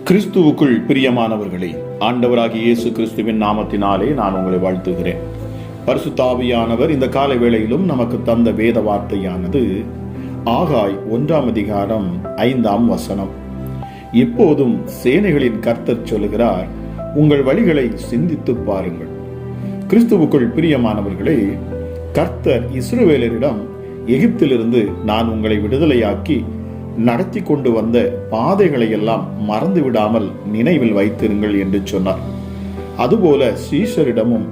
கிறிஸ்துவுக்குள் பிரியமானவர்களே, ஆண்டவராகிய இயேசு கிறிஸ்துவின் நாமத்தினாலே நான் உங்களை வாழ்த்துகிறேன். பரிசுத்த ஆவியானவர் இந்த காலை வேளையிலும் நமக்கு தந்த வேத வார்த்தையானது ஆகாய் 1:5. இப்போதும் சேனைகளின் கர்த்தர் சொல்லுகிறார், உங்கள் வழிகளை சிந்தித்து பாருங்கள். கிறிஸ்துவுக்குள் பிரியமானவர்களே, கர்த்தர் இஸ்ரவேலரிடம் எகிப்திலிருந்து நான் உங்களை விடுதலையாக்கி நடத்தி கொண்டு வந்த பாதைகளை எல்லாம் மறந்து விடாமல் நினைவில் வைத்திருங்கள் என்று சொன்னார். அதுபோல சீஷரிடமும்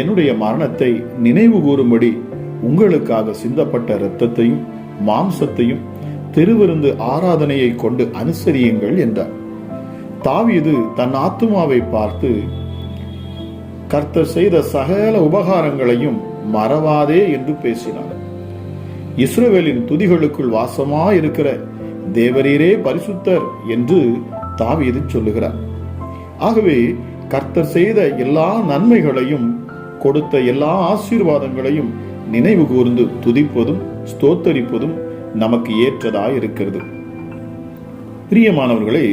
என்னுடைய மரணத்தை நினைவு கூறும்படி உங்களுக்காக சிந்தப்பட்ட இரத்தத்தையும் மாம்சத்தையும் திருவிருந்து ஆராதனையை கொண்டு அனுசரியுங்கள் என்றார். தாவீது தன் ஆத்துமாவை பார்த்து, கர்த்தர் செய்த சகல உபகாரங்களையும் மறவாதே என்று பேசினார். இஸ்ரவேலின் துதிகளுக்குள் வாசமாயிருக்கிற தேவரீரே பரிசுத்தர் என்று தாவீது சொல்லுகிறார். ஆகவே கர்த்தர் செய்த எல்லா நன்மைகளையும் கொடுத்த எல்லா ஆசீர்வாதங்களையும் நினைவு கூர்ந்து துதிப்பதும் ஸ்தோத்தரிப்பதும் நமக்கு ஏற்றதாய் இருக்கிறது. பிரியமானவர்களே,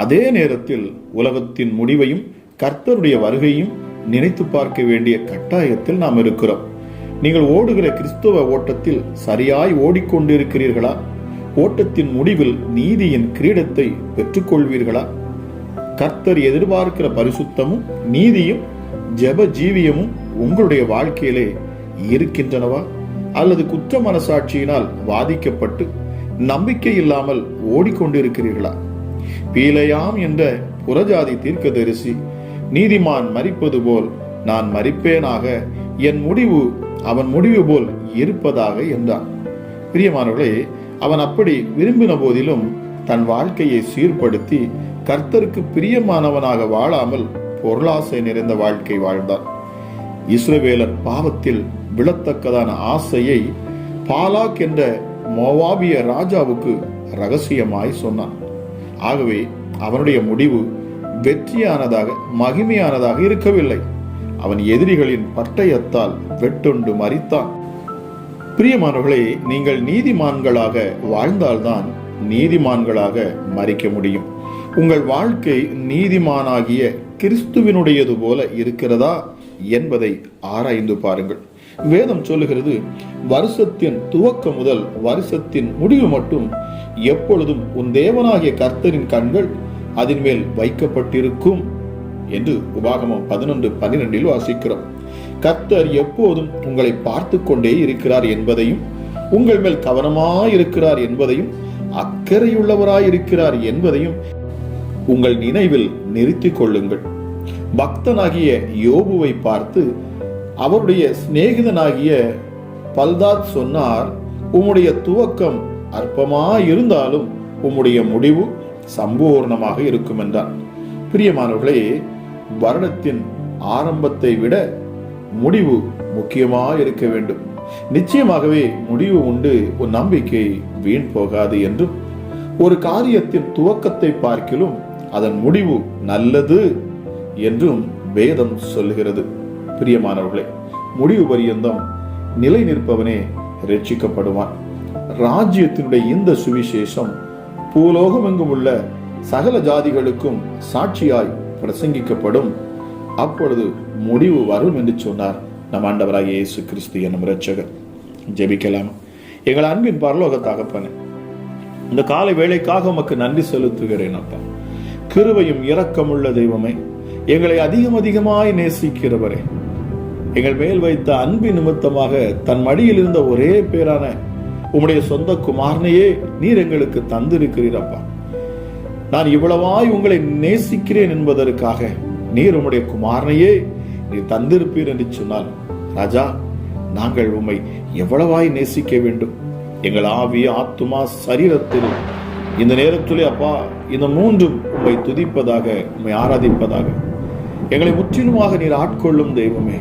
அதே நேரத்தில் உலகத்தின் முடிவையும் கர்த்தருடைய வருகையும் நினைத்து பார்க்க வேண்டிய கட்டாயத்தில் நாம் இருக்கிறோம். நீங்கள் ஓடுகிற கிறிஸ்துவ ஓட்டத்தில் சரியாய் ஓடிக்கொண்டிருக்கிறீர்களா? ஓட்டத்தின் முடிவில் நீதியின் கிரீடத்தை பெற்றுக்கொள்வீர்களா? கர்த்தர் எதிர்பார்க்கிற பரிசுத்தமும் நீதியும் ஜெப ஜீவியமும் உங்களுடைய வாழ்க்கையிலே இருக்கின்றனவா? அல்லது குற்ற மனசாட்சியினால் வாதிக்கப்பட்டு நம்பிக்கை இல்லாமல் ஓடிக்கொண்டிருக்கிறீர்களா? பீலையாம் என்ற புறஜாதி தீர்க்கதரிசி, நீதிமான் மரிப்பது போல் நான் மரிப்பேனாக, என் முடிவு அவன் முடிவு போல் இருப்பதாக என்றான். பிரியமானவர்களே, அவன் அப்படி விரும்பின போதிலும் தன் வாழ்க்கையை சீர்படுத்தி கர்த்தருக்கு பிரியமானவனாக வாழாமல் பொருளாசை நிறைந்த வாழ்க்கை வாழ்ந்தான். இஸ்ரவேலர் பாவத்தில் விழத்தக்கதான ஆசையை பாலாக் என்ற மோவாபிய ராஜாவுக்கு ரகசியமாய் சொன்னான். ஆகவே அவனுடைய முடிவு வெற்றியானதாக மகிமையானதாக இருக்கவில்லை. அவன் எதிரிகளின் பட்டயத்தால் வெட்டுண்டு மரித்தான். பிரியமானவர்களே, நீங்கள் நீதிமான்களாக வாழ்ந்தால்தான் நீதிமான்களாக மரிக்க முடியும். உங்கள் வாழ்க்கை நீதிமானாகிய கிறிஸ்துவினுடையது போல இருக்கிறதா என்பதை ஆராய்ந்து பாருங்கள். வேதம் சொல்லுகிறது, வருஷத்தின் துவக்கம் முதல் வருஷத்தின் முடிவு மட்டும் எப்பொழுதும் உன் தேவனாகிய கர்த்தரின் கண்கள் அதன் மேல் வைக்கப்பட்டிருக்கும் என்று உபாகமம் 11:12 வாசிக்கிறோம். கர்த்தர் எப்போதும் உங்களை பார்த்து கொண்டே இருக்கிறார் என்பதையும், உங்கள் மேல் கவனமாயிருக்கிறார் என்பதையும், அக்கறையுள்ளவராயிருக்கிறார் என்பதையும் உங்கள் நினைவில் நிறுத்திக் கொள்ளுங்கள். பக்தனாகிய யோபுவை பார்த்து அவருடைய சிநேகிதனாகிய பல்தாத் சொன்னார், உம்முடைய துவக்கம் அற்பமாயிருந்தாலும் உம்முடைய முடிவு சம்பூர்ணமாக இருக்கும் என்றார். பிரியமானவர்களே, வருடத்தின் ஆரம்பத்தை விட முடிவு முக்கியமாக இருக்க வேண்டும். நிச்சயமாகவே முடிவு உண்டு, ஒரு நம்பிக்கை வீண் போகாது என்றும், ஒரு காரியத்தின் துவக்கத்தை பார்க்கிலும் அதன் முடிவு நல்லது என்றும் வேதம் சொல்லுகிறது. பிரியமானவர்களே, முடிவு பரியந்தம் நிலை நிற்பவனே ரட்சிக்கப்படுவான். ராஜ்யத்தினுடைய இந்த சுவிசேஷம் பூலோகம் எங்கும் உள்ள சகல ஜாதிகளுக்கும் சாட்சியாய் பிரசங்கிக்கப்படும். அப்பொழுது முடிவு வரும் என்று சொன்னார் நம் ஆண்டவராகிய இயேசு கிறிஸ்து என்னும் இரட்சகர். ஜெபிக்கலாம். எங்கள் அன்பின் பரலோக தகப்பனே, இந்த காலை வேளைக்காக உமக்கு நன்றி செலுத்துகிறேன் அப்பா. கிருபையும் இரக்கமுள்ள தெய்வமே, எங்களை அதிகமாய் நேசிக்கிறவரே, எங்கள் மேல் வைத்த அன்பின் நிமித்தமாக தன் மடியில் இருந்த ஒரே பேரான உம்முடைய சொந்த குமாரனையே நீர் எங்களுக்கு தந்திருக்கிறீரப்பா. நான் இவ்வளவாய் உங்களை நேசிக்கிறேன் என்பதற்காக நீர் உம்முடைய குமாரனையே நீர் தந்திருப்பீர் என்று சொன்னால், ராஜா, நாங்கள் உம்மை எவ்வளவாய் நேசிக்க வேண்டும். எங்கள் ஆவி, ஆத்துமா, சரீரத்தில் இந்த நேரத்திலே அப்பா, இந்த மூன்றும் உம்மை துதிப்பதாக, உம்மை ஆராதிப்பதாக எங்களை முற்றிலுமாக நீர் ஆட்கொள்ளும் தெய்வமே.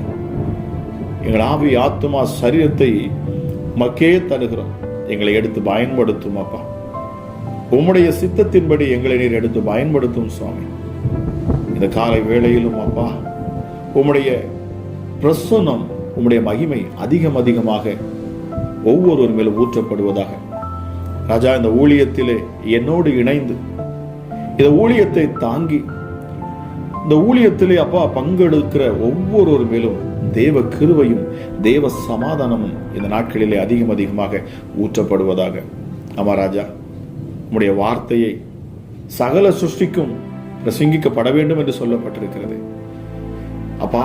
எங்கள் ஆவி, ஆத்துமா, சரீரத்தை மக்கே தருகிறோம். எங்களை எடுத்து பயன்படுத்தும் அப்பா. உம்முடைய சித்தத்தின்படி எங்களை நீர் எடுத்து பயன்படுத்தும் சுவாமி. இந்த காலை வேளையிலும் அப்பா, உம்முடைய பிரசன்னம், உம்முடைய மகிமை அதிகமாக ஒவ்வொருவர் மேலும் ஊற்றப்படுவதாக. ராஜா, இந்த ஊழியத்திலே என்னோடு இணைந்து இந்த ஊழியத்தை தாங்கி இந்த ஊழியத்திலே அப்பா பங்கெடுக்கிற ஒவ்வொருவர் மேலும் தேவ கிருபையும் தேவ சமாதானமும் இந்த நாட்களிலே அதிகமாக ஊற்றப்படுவதாக. ஆமா ராஜா, உம்முடைய வார்த்தையை சகல சிருஷ்டிக்கும் பிரசங்கிக்கப்பட வேண்டும் என்று சொல்லப்பட்டிருக்கிறது. அப்பா,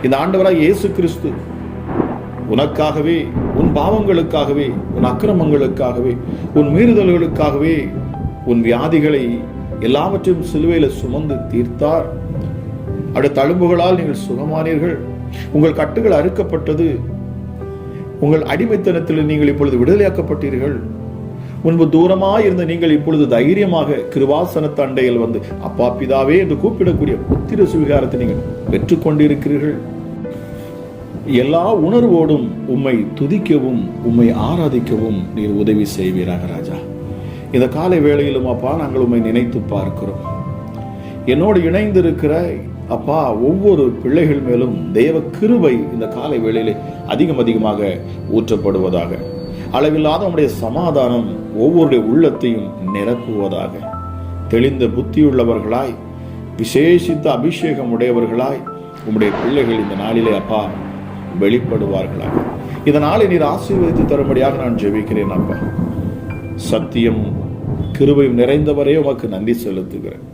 இந்த ஆண்டவராய் இயேசு கிறிஸ்து உனக்காகவே, உன் பாவங்களுக்காகவே, உன் அக்கிரமங்களுக்காகவே, உன் மீறுதல்களுக்காகவே, உன் வியாதிகளை எல்லாவற்றையும் சிலுவையில சுமந்து தீர்த்தார். அவருடைய தழும்புகளால் நீங்கள் சுகமானீர்கள். உங்கள் கட்டுகள் அறுக்கப்பட்டது. உங்கள் அடிமைத்தனத்தில் நீங்கள் இப்பொழுது விடுதலையாக்கப்பட்டீர்கள். முன்பு தூரமாய் இருந்த நீங்கள் இப்பொழுது தைரியமாக கிருபாசன தண்டையில் வந்து அப்பா பிதாவே என்று கூப்பிடக்கூடிய புத்திர சுவிகாரத்தை நீங்கள் பெற்றுக்கொண்டிருக்கிறீர்கள். எல்லா உணர்வோடும் உம்மை துதிக்கவும் உம்மை ஆராதிக்கவும் நீர் உதவி செய்வீராக ராஜா. இந்த காலை வேளையிலும் அப்பா நாங்கள் உம்மை நினைத்து பார்க்கிறோம். என்னோடு இணைந்திருக்கிற அப்பா ஒவ்வொரு பிள்ளைகள் மேலும் தேவ கிருபை இந்த காலை வேளையிலே அதிகமாக ஊற்றப்படுவதாக. அளவில்லாத உம்முடைய சமாதானம் ஒவ்வொருடைய உள்ளத்தையும் நிரப்புவதாக. தெளிந்த புத்தியுள்ளவர்களாய், விசேஷித்த அபிஷேகம் உடையவர்களாய் உம்முடைய பிள்ளைகள் இந்த நாளிலே அப்பா வெளிப்படுவார்களாக. இதனாலே நீர் ஆசீர்வதித்து தரும்படியாக நான் ஜெபிக்கிறேன். அப்பா, சத்தியம் கிருபையும் நிறைந்தவரே உமக்கு நன்றி செலுத்துகிறேன்.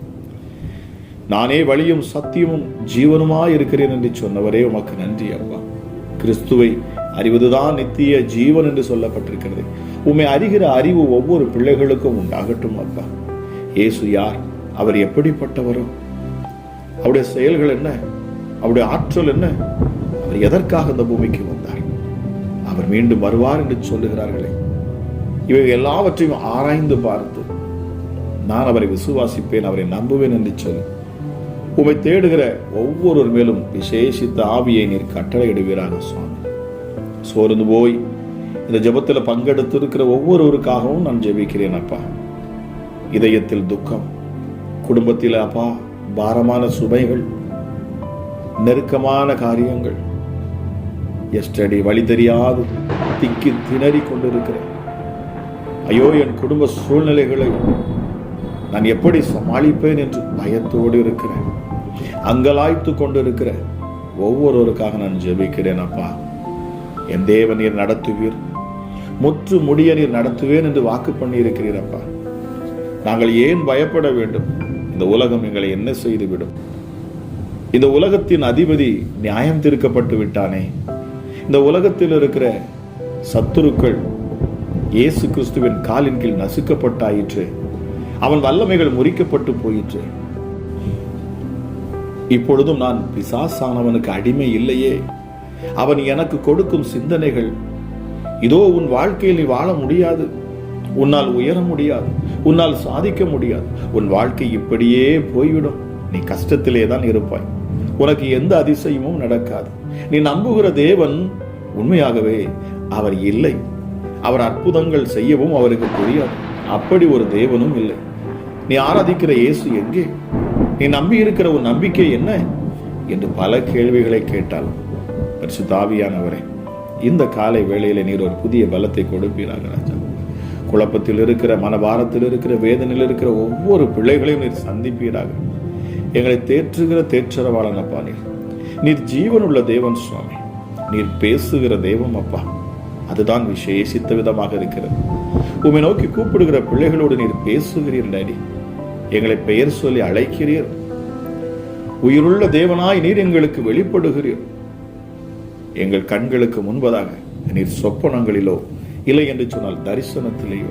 நானே வழியும் சத்தியமும் ஜீவனுமாய் இருக்கிறேன் என்று சொன்னவரே உமக்கு நன்றி அப்பா. கிறிஸ்துவை அறிவதுதான் நித்திய ஜீவன் என்று சொல்லப்பட்டிருக்கிறது. உம்மை அறிகிற அறிவு ஒவ்வொரு பிள்ளைகளுக்கும் உண்டாகட்டும் அப்பா. இயேசு யார்? அவர் எப்படிப்பட்டவரோ? அவருடைய செயல்கள் என்ன? அவருடைய ஆற்றல் என்ன? அவர் எதற்காக இந்த பூமிக்கு வந்தார்? அவர் மீண்டும் வருவார் என்று சொல்லுகிறார்களே, இவை எல்லாவற்றையும் ஆராய்ந்து பார்த்து நான் அவரை விசுவாசிப்பேன், அவரை நம்புவேன் என்று சொல்லி உம்மை தேடுகிற ஒவ்வொருவர் மேலும் விசேஷித்த ஆவியை நீர் கட்டளையிடுவீராக சுவாமி. சோர்ந்து போய் இந்த ஜெபத்தில் பங்கெடுத்து இருக்கிற ஒவ்வொருவருக்காகவும் நான் ஜெபிக்கிறேன் அப்பா. இதயத்தில் துக்கம், குடும்பத்தில் அப்பா பாரமான சுமைகள், நெருக்கமான காரியங்கள், எஸ்டடி வழி தெரியாது திக்கி திணறி கொண்டிருக்கிறேன். ஐயோ, என் குடும்ப சூழ்நிலைகளை நான் எப்படி சமாளிப்பேன் என்று பயத்தோடு இருக்கிறேன். அங்கலாய்த்து கொண்டிருக்கிற ஒவ்வொருவருக்காக நான் ஜெபிக்கிறேன் அப்பா. என் தேவன் நீர் நடத்துவீர், முற்று முடிய நீர் நடத்துவேன் என்று வாக்கு பண்ணி இருக்கிறீர் அப்பா. நாங்கள் ஏன் பயப்பட வேண்டும்? இந்த உலகம் எங்களை என்ன செய்துவிடும்? இந்த உலகத்தின் அதிபதி நியாயம் தீர்க்கப்பட்டு விட்டானே. இந்த உலகத்தில் இருக்கிற சத்துருக்கள் இயேசு கிறிஸ்துவின் காலின் கீழ் நசுக்கப்பட்டாயிற்று. அவன் வல்லமைகள் முறிக்கப்பட்டு போயிற்று. இப்பொழுதும் நான் பிசாசானவனுக்கு அடிமை இல்லையே. அவன் எனக்கு கொடுக்கும் சிந்தனைகள், இதோ உன் வாழ்க்கையில் நீ வாழ முடியாது, உன்னால் உயர முடியாது, உன்னால் சாதிக்க முடியாது, உன் வாழ்க்கை இப்படியே போய்விடும், நீ கஷ்டத்திலே தான் இருப்பாய், உனக்கு எந்த அதிசயமும் நடக்காது, நீ நம்புகிற தேவன் உண்மையாகவே அவர் இல்லை, அவர் அற்புதங்கள் செய்யவும் அவருக்கு தெரியாது, அப்படி ஒரு தேவனும் இல்லை, நீ ஆராதிக்கிற இயேசு எங்கே, நீ நம்பி இருக்கிற உன் நம்பிக்கை என்ன என்று பல கேள்விகளை கேட்டால், பரிசுத்த ஆவியானவரே, இந்த காலை வேளையில நீர் ஒரு புதிய பலத்தை கொடுப்பீராக ராஜா. குழப்பத்தில் இருக்கிற, மனபாரத்தில் இருக்கிற, வேதனையில் இருக்கிற ஒவ்வொரு பிள்ளைகளையும் நீர் சந்திப்பீராக. எங்களை தேற்றுகிற தேற்றரவாளன் அப்பா, நீர் ஜீவனுள்ள தேவன் சுவாமி, நீர் பேசுகிற தெய்வம் அப்பா. அதுதான் விசேஷித்த விதமாக இருக்கிறது. உம்மை நோக்கி கூப்பிடுகிற பிள்ளைகளோடு நீர் பேசுகிறீர் டாடி. எங்களை பெயர் சொல்லி அழைக்கிறீர். உயிருள்ள தேவனாய் நீர் எங்களுக்கு வெளிப்படுகிறீர். எங்கள் கண்களுக்கு முன்பதாக நீர் சொப்பனங்களிலோ, இல்லை என்று சொன்னால் தரிசனத்திலேயோ,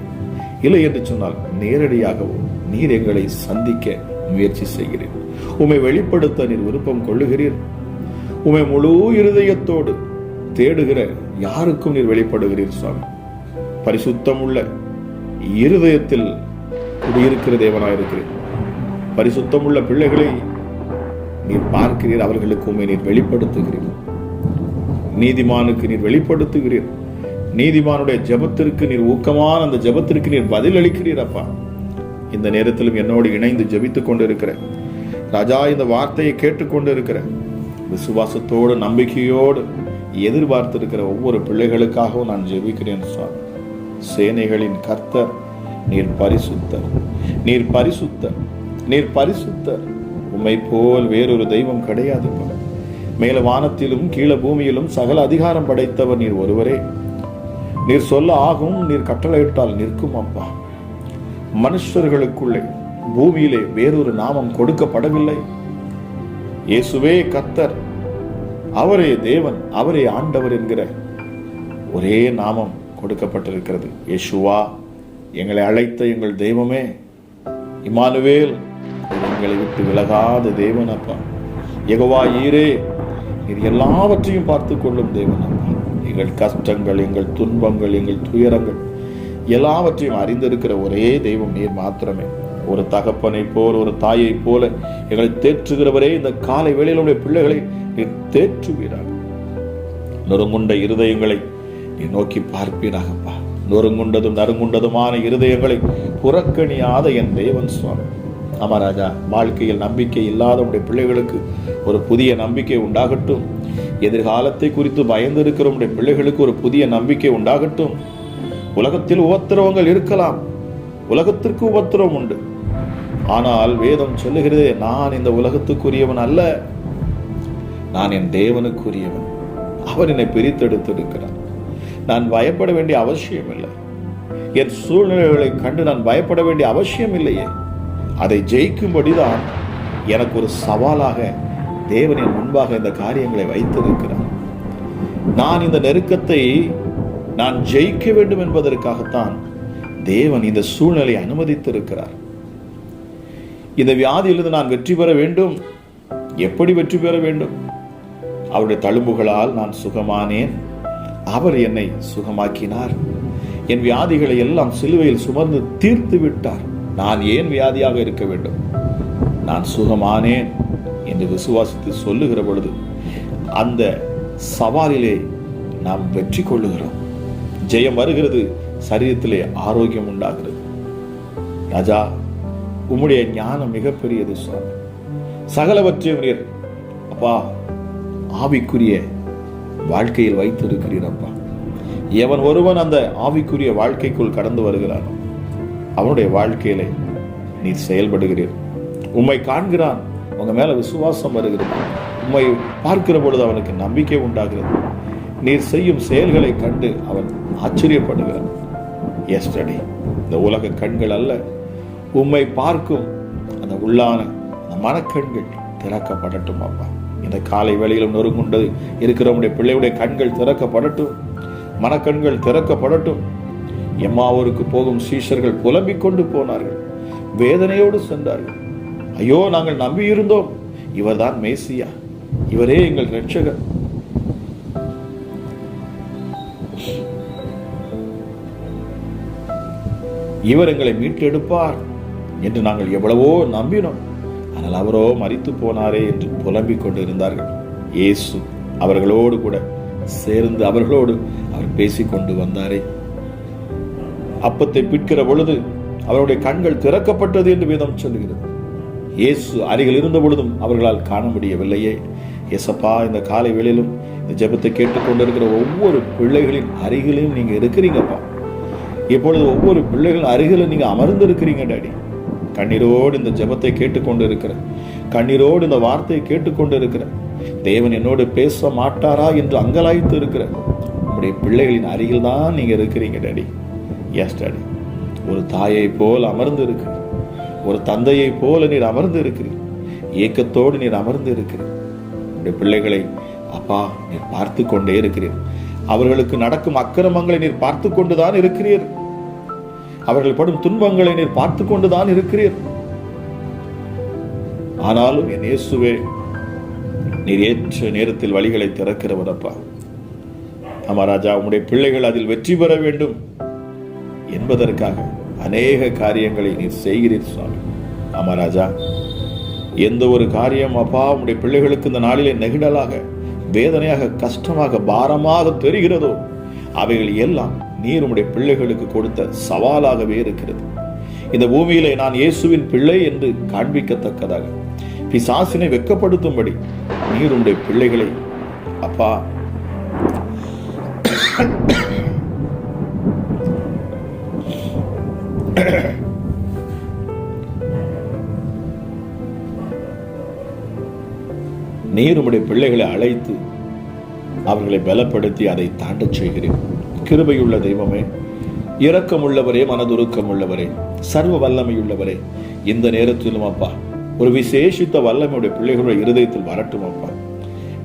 இல்லை என்று சொன்னால் நேரடியாகவோ நீர் எங்களை சந்திக்க முயற்சி செய்கிறீர். உம்மை வெளிப்படுத்த நீர் விருப்பம் கொள்ளுகிறீர். உம்மை முழு இருதயத்தோடு தேடுகிற யாருக்கும் நீர் வெளிப்படுகிறீர் சுவாமி. பரிசுத்தம் உள்ள இருதயத்தில் குடியிருக்கிற தேவனாயிருக்கிறீர். பரிசுத்தம் உள்ள பிள்ளைகளை நீர் பார்க்கிறீர், அவர்களுக்கு உண்மை நீர் வெளிப்படுத்துகிறீர். நீதிமானுக்கு நீர் வெளிப்படுத்துகிறீர். நீதிமானுடைய ஜெபத்திற்கு நீர் ஊக்கமான அந்த ஜெபத்திற்கு நீர் பதில் அளிக்கிறீர் அப்பா. இந்த நேரத்திலும் என்னோடு இணைந்து ஜெபித்துக் கொண்டிருக்கிற ராஜா, இந்த வார்த்தையை கேட்டுக்கொண்டு இருக்கிற விசுவாசத்தோடு நம்பிக்கையோடு எதிர்பார்த்திருக்கிற ஒவ்வொரு பிள்ளைகளுக்காகவும் நான் ஜெபிக்கிறேன் சுவாமி. சேனைகளின் கர்த்தர் நீர் பரிசுத்தர், நீர் பரிசுத்தர், நீர் பரிசுத்தர். உம்மை போல் வேறொரு தெய்வம் கிடையாதுப்பா. மேல வானத்திலும் கீழே பூமியிலும் சகல அதிகாரம் படைத்தவர் நீர் ஒருவரே. நீர் சொல்ல ஆகும், நீர் கட்டளையிட்டால் நிற்கும் அப்பா. மனுஷர்களுக்குள்ளே பூமியிலே வேறொரு நாமம் கொடுக்கப்படவில்லை. இயேசுவே கர்த்தர், அவரே தேவன், அவரே ஆண்டவர் என்கிற ஒரே நாமம் கொடுக்கப்பட்டிருக்கிறது. யேசுவா, எங்களை அழைத்த எங்கள் தெய்வமே, இம்மானுவேல், எங்களை விட்டு விலகாத தேவன் அப்பா. யெகோவா ஈரே, நீர் எல்லாவற்றையும் பார்த்து கொள்ளும் தேவன் அப்பா. எங்கள் கஷ்டங்கள், எங்கள் துன்பங்கள், எங்கள் துயரங்கள் எல்லாவற்றையும் அறிந்திருக்கிற ஒரே தெய்வம் நீர் மாத்திரமே. ஒரு தகப்பனை போல், ஒரு தாயை போல எங்களை தேற்றுகிறவரே, இந்த காலை வேளையிலுடைய பிள்ளைகளை நீர் தேற்றுவீராக. நொறுங்குண்ட இருதயங்களை நீ நோக்கி பார்ப்பீராகப்பா. நொறுங்குண்டதும் நறுங்குண்டதுமான இருதயங்களை புறக்கணியாத என் தேவன் சுவாமி. அமராஜா, வாழ்க்கையில் நம்பிக்கை இல்லாத உடைய பிள்ளைகளுக்கு ஒரு புதிய நம்பிக்கை உண்டாகட்டும். எதிர்காலத்தை குறித்து பயந்து இருக்கிற உடைய பிள்ளைகளுக்கு ஒரு புதிய நம்பிக்கை உண்டாகட்டும். உலகத்தில் உபத்திரவங்கள் இருக்கலாம், உலகத்திற்கு உபத்திரவம் உண்டு. ஆனால் வேதம் சொல்லுகிறதே, நான் இந்த உலகத்துக்குரியவன் அல்ல, நான் என் தேவனுக்குரியவன். அவர் என்னை பிரித்தெடுத்திருக்கிறார். நான் பயப்பட வேண்டிய அவசியம் இல்லை. என் சூழ்நிலைகளை கண்டு நான் பயப்பட வேண்டிய அவசியம் இல்லையே. அதை ஜெயிக்கும்படிதான் எனக்கு ஒரு சவாலாக தேவனின் முன்பாக இந்த காரியங்களை வைத்திருக்கிறார். நான் இந்த நெருக்கத்தை நான் ஜெயிக்க வேண்டும் என்பதற்காகத்தான் தேவன் இந்த சூழ்நிலையை அனுமதித்திருக்கிறார். இந்த வியாதியிலிருந்து நான் வெற்றி பெற வேண்டும். எப்படி வெற்றி பெற வேண்டும்? அவருடைய தழும்புகளால் நான் சுகமானேன். அவர் என்னை சுகமாக்கினார். என் வியாதிகளை எல்லாம் சிலுவையில் சுமந்து தீர்த்து விட்டார். நான் ஏன் வியாதியாக இருக்க வேண்டும்? நான் சுகமானேன் என்று விசுவாசித்து சொல்லுகிற பொழுது அந்த சவாலிலே நாம் வெற்றி கொள்ளுகிறோம். ஜெயம் வருகிறது, சரீரத்திலே ஆரோக்கியம் உண்டாகிறது. ராஜா, உம்முடைய ஞானம் மிகப்பெரியது சுவாமி. சகலவற்றையும் நீர் அப்பா ஆவிக்குரிய வாழ்க்கையில் வைத்திருக்கிறீர் அப்பா. எவன் ஒருவன் அந்த ஆவிக்குரிய வாழ்க்கைக்குள் கடந்து வருகிறான், அவனுடைய வாழ்க்கையிலே நீர் செயல்படுகிறீர். உம்மை காண்கிறான், உங்க மேல விசுவாசம் வருகிறது. உம்மை பார்க்கிற பொழுது அவனுக்கு நம்பிக்கை உண்டாகிறது. நீர் செய்யும் செயல்களை கண்டு அவன் ஆச்சரியப்படுகிறான். எஸ்டர்டே, இந்த உலக கண்கள் அல்ல, உம்மை பார்க்கும் அந்த உள்ளான அந்த மனக்கண்கள் திறக்கப்படட்டும் அப்பா. இந்த காலை வேளையிலும் நொறுங்குண்டது இருக்கிறவனுடைய பிள்ளையுடைய கண்கள் திறக்கப்படட்டும், மனக்கண்கள் திறக்கப்படட்டும். எம்மாவூருக்கு போகும் சீஷர்கள் புலம்பிக் கொண்டு போனார்கள், வேதனையோடு சென்றார்கள். ஐயோ, நாங்கள் நம்பியிருந்தோம், இவர்தான் மேசியா, இவரே எங்கள் இரட்சகர். இவர் எங்களை மீட்டெடுப்பார் என்று நாங்கள் எவ்வளவோ நம்பினோம், ஆனால் அவரோ மரித்து போனாரே என்று புலம்பிக் கொண்டு இருந்தார்கள். இயேசு அவர்களோடு கூட சேர்ந்து அவர்களோடு அவர் பேசிக்கொண்டு வந்தாரே. அப்பத்தை பிற்கிற பொழுது அவருடைய கண்கள் திறக்கப்பட்டது என்று வேதம் சொல்லுகிறது. இயேசு அருகில் இருந்த பொழுதும் அவர்களால் காண முடியவில்லையே. ஏசப்பா, இந்த காலை வேளையிலும் இந்த ஜெபத்தை கேட்டுக்கொண்டிருக்கிற ஒவ்வொரு பிள்ளைகளின் அருகிலையும் நீங்க இருக்கிறீங்கப்பா. இப்பொழுது ஒவ்வொரு பிள்ளைகளின் அருகிலும் நீங்க அமர்ந்து இருக்கிறீங்க டாடி. கண்ணீரோடு இந்த ஜெபத்தை கேட்டுக்கொண்டு இருக்கிற, கண்ணீரோடு இந்த வார்த்தையை கேட்டுக்கொண்டு இருக்கிற, தேவன் என்னோடு பேச மாட்டாரா என்று அங்கலாய்த்து இருக்கிற உங்களுடைய பிள்ளைகளின் அருகில் தான் நீங்க இருக்கிறீங்க டாடி. எஸ் டாடி, ஒரு தாயை போல் அமர்ந்து இருக்கிறீர், ஒரு தந்தையை போல நீர் அமர்ந்து இருக்கிறீர், ஏக்கத்தோடு நீர் அமர்ந்து இருக்கிறீர். உங்களுடைய பிள்ளைகளை அப்பா நீர் பார்த்து கொண்டே இருக்கிறீர். அவர்களுக்கு நடக்கும் அக்கிரமங்களை நீர் பார்த்து கொண்டுதான் இருக்கிறீர். அவர்கள் படும் துன்பங்களை நீர் பார்த்து கொண்டுதான் இருக்கிறீர். ஆனாலும் என் இயேசுவே, நீர் ஏற்ற நேரத்தில் வழிகளை திறக்கிறவரப்பா. அமராஜா, உம்முடைய பிள்ளைகள் அதில் வெற்றி பெற வேண்டும் என்பதற்காக அநேக காரியங்களை நீர் செய்கிறீர் சுவாமி. அமராஜா, எந்த ஒரு காரியம் அப்பா உம்முடைய பிள்ளைகளுக்கு இந்த நாளிலே நெகிழலாக, வேதனையாக, கஷ்டமாக, பாரமாக தெரிகிறதோ அவைகள் எல்லாம் நீர் உம்முடைய பிள்ளைகளுக்கு கொடுத்த சவாலாகவே இருக்கிறது. இந்த பூமியிலே நான் இயேசுவின் பிள்ளை என்று காண்பிக்கத்தக்கதாக, பிசாசினை வெட்கப்படுத்தும்படி நீர் உம்முடைய பிள்ளைகளை அப்பா நீர் உம்முடைய பிள்ளைகளை அழைத்து அவர்களை பலப்படுத்தி அதை தாண்டச் செய்கிறேன். கிருபையுள்ள தெய்வமே, இரக்கமுள்ளவரே, மனதுருக்கம் உள்ளவரே, சர்வ வல்லமையுள்ளவரே, இந்த நேரத்திலும் அப்பா ஒரு விசேஷித்த வல்லமையுடைய பிள்ளைகளுடைய இருதயத்தில் வரட்டும் அப்பா.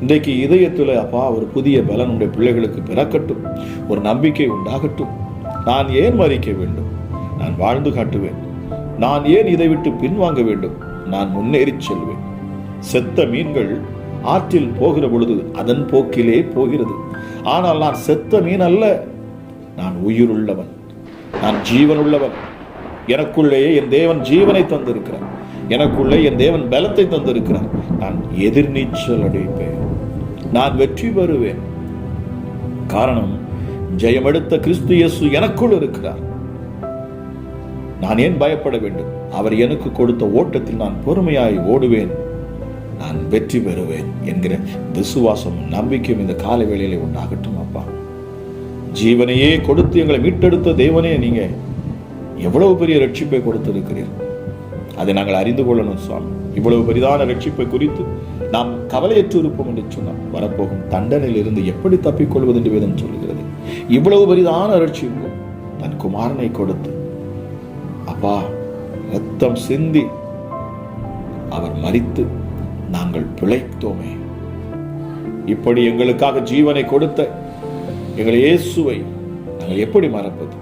இன்றைக்கு இதயத்தில் அப்பா ஒரு புதிய பலன் உடைய பிள்ளைகளுக்கு பிறக்கட்டும், ஒரு நம்பிக்கை உண்டாகட்டும். நான் ஏன் மறிக்க வேண்டும்? நான் வாழ்ந்து காட்டுவேன். நான் ஏன் இதை விட்டு பின்வாங்க வேண்டும்? நான் முன்னேறி செல்வேன். செத்த மீன்கள் ஆற்றில் போகிற பொழுது அதன் போக்கிலே போகிறது. ஆனால் நான் செத்த மீன் அல்ல, நான் உயிருள்ளவன், நான் ஜீவனுள்ளவன். எனக்குள்ளே என் தேவன் ஜீவனை தந்திருக்கிறார், எனக்குள்ளே என் தேவன் பலத்தை தந்திருக்கிறார். நான் எதிர்நீச்சல் அடிப்பேன், நான் வெற்றி பெறுவேன். காரணம், ஜெயமெடுத்த கிறிஸ்து இயேசு எனக்குள் இருக்கிறார். நான் ஏன் பயப்பட வேண்டும்? அவர் எனக்கு கொடுத்த ஓட்டத்தில் நான் பொறுமையாய் ஓடுவேன், நான் வெற்றி பெறுவேன் என்கிற விசுவாசமும் நம்பிக்கையும் இந்த கால வேளையிலே உண்டாகட்டும் அப்பா. ஜீவனையே கொடுத்து எங்களை மீட்டெடுத்த தேவனே, நீங்க எவ்வளவு பெரிய ரட்சிப்பை கொடுத்திருக்கிறீர்கள், அதை நாங்கள் அறிந்து கொள்ளணும் சுவாமி. இவ்வளவு பெரிதான ரட்சிப்பை குறித்து நாம் கவலையற்று இருப்போம் என்று சொன்னால் வரப்போகும் தண்டனையில் இருந்து எப்படி தப்பிக்கொள்வது என்று வேதம் சொல்கிறது. இவ்வளவு பெரிதான ரட்சிப்பு தன் குமாரனை கொடுத்து அப்பா ரத்தம் சிந்தி அவர் மரித்து நாங்கள் பிழைத்தோமே. இப்படி எங்களுக்காக ஜீவனை கொடுத்த எங்கள் இயேசுவை நாங்கள் எப்படி மறப்பது?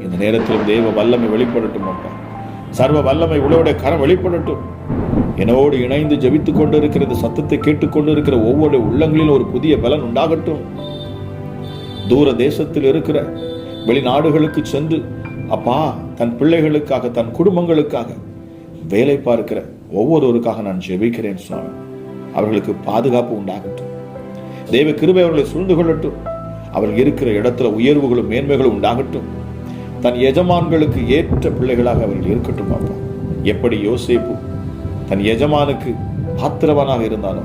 இந்த நேரத்திலும் தேவ வல்லமை வெளிப்படட்டும் அப்பா. சர்வ வல்லமை உலோட கரம் வெளிப்படட்டும். என்னோடு இணைந்து ஜெபித்துக் கொண்டிருக்கிற இந்த சத்தத்தை கேட்டுக்கொண்டிருக்கிற ஒவ்வொரு உள்ளங்களிலும் ஒரு புதிய பலன் உண்டாகட்டும். தூர தேசத்தில் இருக்கிற வெளிநாடுகளுக்கு சென்று அப்பா தன் பிள்ளைகளுக்காக தன் குடும்பங்களுக்காக வேலை பார்க்கிற ஒவ்வொருவருக்காக நான் ஜெபிக்கிறேன் சுவாமி. அவர்களுக்கு பாதுகாப்பு உண்டாகட்டும். தேவ கிருபை அவர்களை சூழ்ந்து கொள்ளட்டும். அவர்கள் இருக்கிற இடத்துல உயர்வுகளும் மேன்மைகளும் உண்டாகட்டும். தன் எஜமான்களுக்கு ஏற்ற பிள்ளைகளாக அவர்கள் இருக்கட்டும் அப்பா. எப்படி யோசேப்பு தன் எஜமானுக்கு பாத்திரவனாக இருந்தானோ,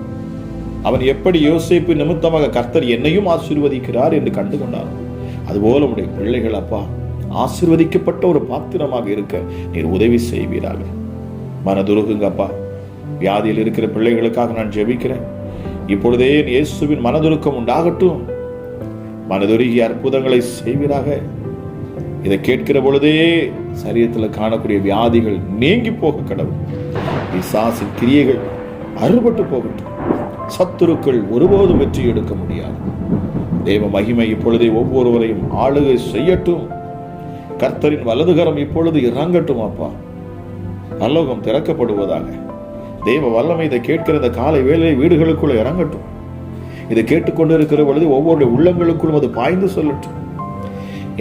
அவன் எப்படி யோசேப்பு நிமித்தமாக கர்த்தர் என்னையும் ஆசீர்வதிக்கிறார் என்று கண்டு கொண்டானோ, அதுபோல உடைய பிள்ளைகள் அப்பா ஆசீர்வதிக்கப்பட்ட ஒரு பாத்திரமாக இருக்க நீர் உதவி செய்வீராக. மனதுருகுங்க அப்பா. வியாதியில் இருக்கிற பிள்ளைகளுக்காக நான் ஜெபிக்கிறேன். இப்பொழுதே இயேசுவின் மனதுருக்கம் உண்டாகட்டும். மனதுருகி அற்புதங்களை செய்வீராக. இதை கேட்கிற பொழுதே சரீரத்தில் காணக்கூடிய வியாதிகள் நீங்கி போக கடவுள். பிசாசின் கிரியைகள் அறுபட்டு போகட்டும். சத்துருக்கள் ஒருபோதும் வெற்றி எடுக்க முடியாது. தேவ மகிமை இப்பொழுதே ஒவ்வொருவரையும் ஆளுகை செய்யட்டும். கர்த்தரின் வலதுகரம் இப்பொழுது இறங்கட்டும் அப்பா. பரலோகம் திறக்கப்படுவதாக. தேவ வல்லமை இதை கேட்கிற இந்த காலை வேளையை வீடுகளுக்குள்ள இறங்கட்டும். இதை கேட்டுக்கொண்டிருக்கிற பொழுது ஒவ்வொரு உள்ளங்களுக்குள்ளும் அது பாய்ந்து சொல்லட்டும்.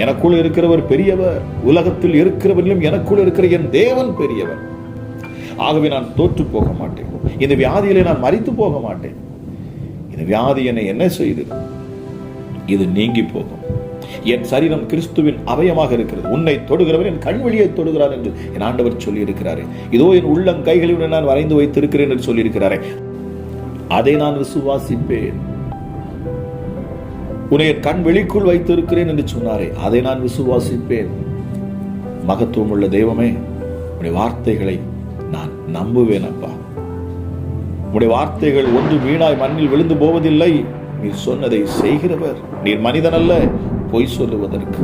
எனக்குள் இருக்கிறவர் பெரியவர், உலகத்தில் இருக்கிறவர்களும் எனக்குள் இருக்கிற என் தேவன் பெரியவர். ஆகவே நான் தோற்று போக மாட்டேன். இந்த வியாதியிலே நான் மரித்து போக மாட்டேன். இந்த வியாதி என்னை என்ன செய்து? இது நீங்கி போகும். என் சரீரம் கிறிஸ்துவின் அவயமாக இருக்கிறது. உன்னை தொடுகிறவர் என் கண் வழியை தொடுகிறார் என்று என் ஆண்டவர் சொல்லி இருக்கிறாரே. இதோ என் உள்ளம் கைகளில் நான் வரைந்து வைத்திருக்கிறேன் என்று சொல்லி இருக்கிறாரே. அதை நான் விசுவாசிப்பேன். உன்னை என் கண் வெளிக்குள் வைத்திருக்கிறேன் என்று சொன்னாரே, அதை நான் விசுவாசிப்பேன். மகத்துவம் உள்ள தெய்வமே, உடைய வார்த்தைகளை நான் நம்புவேன் அப்பா. உடைய வார்த்தைகள் ஒன்று வீணாய் மண்ணில் விழுந்து போவதில்லை. நீர் சொன்னதை செய்கிறவர். நீர் மனிதன் அல்ல பொய் சொல்லுவதற்கு.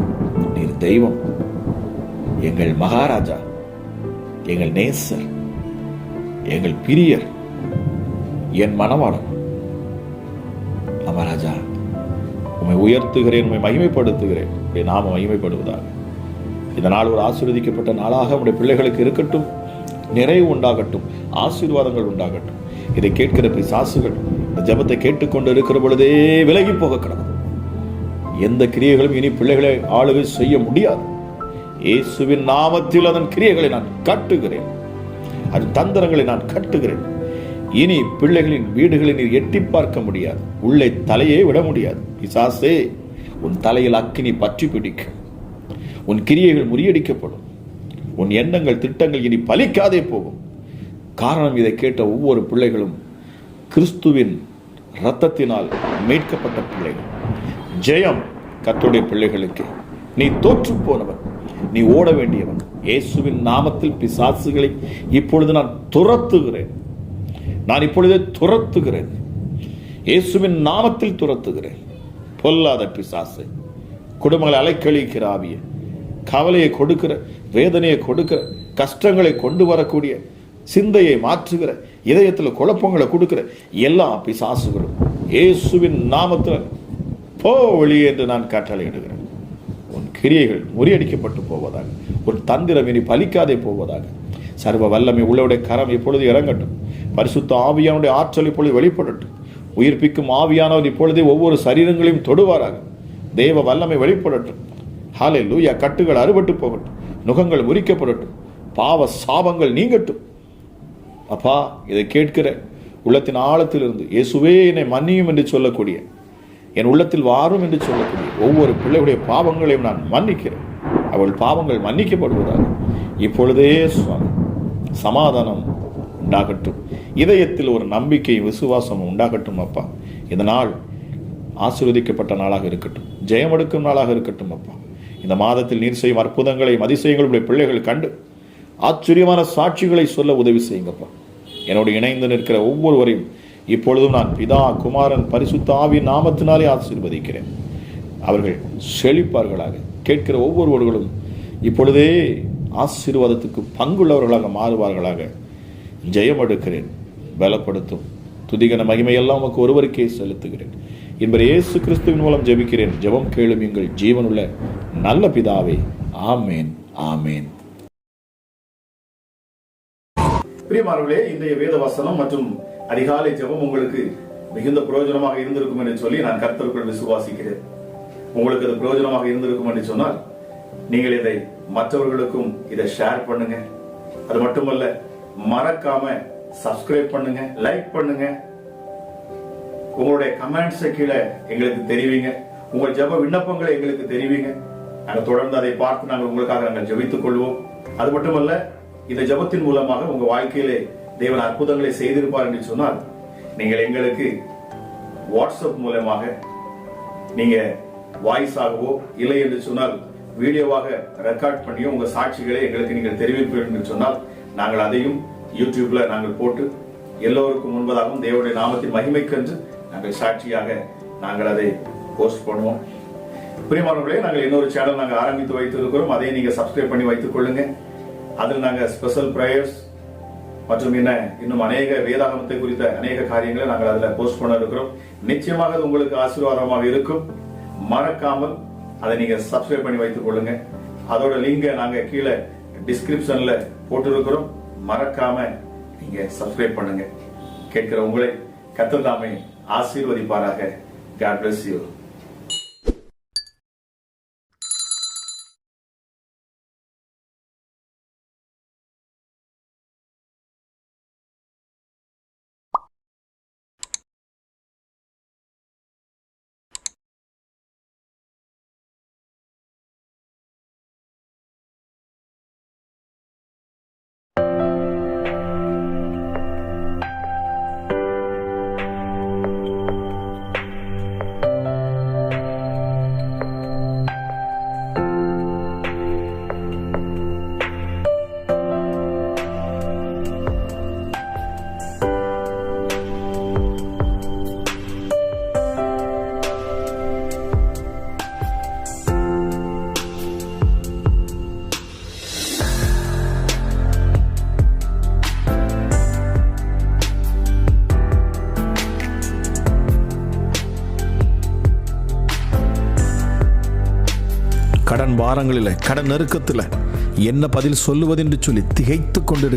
நீர் தெய்வம், எங்கள் மகாராஜா, எங்கள் நேசர், எங்கள் பிரியர், என் மனவாளன். மகாராஜா, உம்மை உயர்த்துகிறேன், உம்மை மகிமைப்படுத்துகிறேன். உடைய நாம மகிமைப்படுவதாக. இந்த நாள் ஒரு ஆசீர்வதிக்கப்பட்ட நாளாக உடைய பிள்ளைகளுக்கு இருக்கட்டும். நிறைவு உண்டாகட்டும், ஆசீர்வாதங்கள் உண்டாகட்டும். இதை கேட்கிற பிசாசுகள் இந்த ஜெபத்தை கேட்டுக்கொண்டு இருக்கிற பொழுதே விலகி போக கடவுள். எந்த கிரியைகளும் இனி பிள்ளைகளை ஆளுகை செய்ய முடியாது. இயேசுவின் நாமத்தில் அதன் கிரியைகளை நான் கட்டுகிறேன். அதன் தந்திரங்களை நான் கட்டுகிறேன். இனி பிள்ளைகளின் வீடுகளை நீர் எட்டி பார்க்க முடியாது. உள்ளே தலையே விட முடியாது. பிசாசே, உன் தலையில் அக்கினி பற்றி பிடிக்கும். உன் கிரியைகள் முறியடிக்கப்படும். உன் எண்ணங்கள் திட்டங்கள் இனி பலிக்காதே போகும். காரணம், இதை கேட்ட ஒவ்வொரு பிள்ளைகளும் கிறிஸ்துவின் இரத்தத்தினால் மீட்கப்பட்ட பிள்ளைகள். ஜெயம் கர்த்தருடைய பிள்ளைகளுக்கு. நீ தோற்று போனவன், நீ ஓட வேண்டியவன். இயேசுவின் நாமத்தில் பிசாசுகளை இப்பொழுது நான் துரத்துகிறேன். நான் இப்பொழுதே துரத்துகிறேன். இயேசுவின் நாமத்தில் துரத்துகிறேன். பொல்லாத பிசாசு, குடும்பங்களை அலைக்கழிக்கிற ஆவிய, கவலையை கொடுக்கிற, வேதனையை கொடுக்கிற, கஷ்டங்களை கொண்டு வரக்கூடிய, சிந்தையை மாற்றுகிற, இதயத்தில் குழப்பங்களை கொடுக்கிற எல்லா பிசாசுகளும் இயேசுவின் நாமத்தில் போ வெளியே என்று நான் கட்டளையிடுகிறேன். உன் கிரியைகள் முறியடிக்கப்பட்டு போவதாக, உன் தந்திரம் இனி பலிக்காதே போவதாக. சர்வ வல்லமை உள்ளவருடைய கரம் இப்பொழுது இறங்கட்டும். பரிசுத்த ஆவியானுடைய ஆற்றல் இப்பொழுது வெளிப்படட்டும். உயிர்ப்பிக்கும் ஆவியானவர் இப்பொழுதே ஒவ்வொரு சரீரங்களையும் தொடுவாராக. தேவ வல்லமை வெளிப்படட்டும். ஹல்லேலூயா. கட்டுகள் அறுபட்டு போகட்டும், நுகங்கள் முறிக்கப்படட்டும், பாவ சாபங்கள் நீங்கட்டும். அப்பா, இதை கேட்கிற உள்ளத்தின் ஆழத்திலிருந்து இயேசுவே என்னை மன்னியும் என்று சொல்லக்கூடிய, என் உள்ளத்தில் வாரும் என்று சொல்லக்கூடிய ஒவ்வொரு பிள்ளையுடைய பாவங்களையும் நான் மன்னிக்கிறேன். அவள் பாவங்கள் மன்னிக்கப்படுவதாக இப்பொழுதே சுவாமி சமாதானம் உண்டாகட்டும். இதயத்தில் ஒரு நம்பிக்கை, விசுவாசம் உண்டாகட்டும். அப்பா, இந்த நாள் ஆசீர்வதிக்கப்பட்ட நாளாக இருக்கட்டும், ஜெயமெடுக்கும் நாளாக இருக்கட்டும். அப்பா, இந்த மாதத்தில் நீர் செய்யும் அற்புதங்களையும் அதிசயங்களுடைய பிள்ளைகள் கண்டு ஆச்சரியமான சாட்சிகளை சொல்ல உதவி செய்யுங்கப்பா. என்னோடு இணைந்து நிற்கிற ஒவ்வொருவரையும் இப்பொழுதும் நான் பிதா, குமாரன், பரிசுத்த ஆவியின் நாமத்தினாலே ஆசீர்வதிக்கிறேன். அவர்கள் செழிப்பார்களாக. கேட்கிற ஒவ்வொருவர்களும் இப்பொழுதே ஆசீர்வாதத்துக்கு பங்குள்ளவர்களாக மாறுவார்களாக. ஜெயம் எடுக்கிறேன். பலப்படுத்தும். துதிகன மகிமையெல்லாம் உமக்கு ஒருவருக்கே செலுத்துகிறேன். என்பது இயேசு கிறிஸ்துவின் மூலம் ஜெபிக்கிறேன். ஜெபம் கேளும் எங்கள் ஜீவனுள்ள நல்ல பிதாவே. ஆமேன், ஆமேன். பிரியமானவர்களே, இன்றைய வேத வசனம் மற்றும் அதிகாலை ஜெபம் உங்களுக்கு மிகுந்த பிரயோஜனமாக இருந்திருக்கும் என்று சொல்லி நான் கர்த்தருக்குள் விசுவாசிக்கிறேன். உங்களுக்கு அது பிரயோஜனமாக இருந்திருக்கும் என்று சொன்னால் நீங்கள் இதை மற்றவர்களுக்கும் இதை ஷேர் பண்ணுங்க. அது மட்டுமல்ல, மறக்காம சப்ஸ்கிரைப் பண்ணுங்க, லைக் பண்ணுங்க, உங்களுடைய கமெண்ட்ஸ் கீழே எங்களுக்கு தெரிவிங்க, உங்கள் ஜெப விண்ணப்பங்களை எங்களுக்கு தெரிவிங்க. நாங்கள் தொடர்ந்து அதை பார்த்து நாங்கள் உங்களுக்காக நாங்கள் ஜெபித்துக் கொள்வோம். அது மட்டுமல்ல, இந்த ஜெபத்தின் மூலமாக உங்க வாழ்க்கையிலே தேவன் அற்புதங்களை செய்திருப்பார் என்று சொன்னால் நீங்கள் எங்களுக்கு வாட்ஸ்அப் மூலமாக நீங்க வாய்ஸ் ஆகவோ இல்லை என்று சொன்னால் வீடியோவாக ரெக்கார்ட் பண்ணியோ உங்க சாட்சிகளை எங்களுக்கு நீங்கள் தெரிவிப்பீர்கள் என்று சொன்னால் நாங்கள் அதையும் யூடியூப்ல நாங்கள் போட்டு எல்லோருக்கும் முன்பதாகவும் தேவனுடைய நாமத்தின் மகிமைக்கென்று நாங்கள் சாட்சியாக நாங்கள் அதை போஸ்ட் பண்ணுவோம். பிரியமானவர்களே, நாங்கள் இன்னொரு சேனல் நாங்கள் ஆரம்பித்து வைத்திருக்கிறோம். அதை நீங்க சப்ஸ்கிரைப் பண்ணி வைத்துக் கொள்ளுங்க. அதில் நாங்கள் ஸ்பெஷல் பிரேயர்ஸ் மற்றும் இன்னும் அநேக வேதாகமத்தை குறித்த அநேக காரியங்களை நாங்கள் அதில் போஸ்ட் பண்ண இருக்கிறோம். நிச்சயமாக அது உங்களுக்கு ஆசீர்வாதமாக இருக்கும். மறக்காமல் அதை நீங்க சப்ஸ்கிரைப் பண்ணி வைத்துக் கொள்ளுங்க. அதோட லிங்கை நாங்க கீழே டிஸ்கிரிப்ஷன்ல போட்டிருக்கிறோம். மறக்காம நீங்க சப்ஸ்கிரைப் பண்ணுங்க. கேட்கிற உங்களை கர்த்தர் தாமே ஆசீர்வதிப்பாராக. God bless you. கடன் பாரங்களில், கடன் நெருக்கத்தில் என்ன பதில் சொல்லுவதென்று சொல்லி திகைத்து கொண்டிருக்க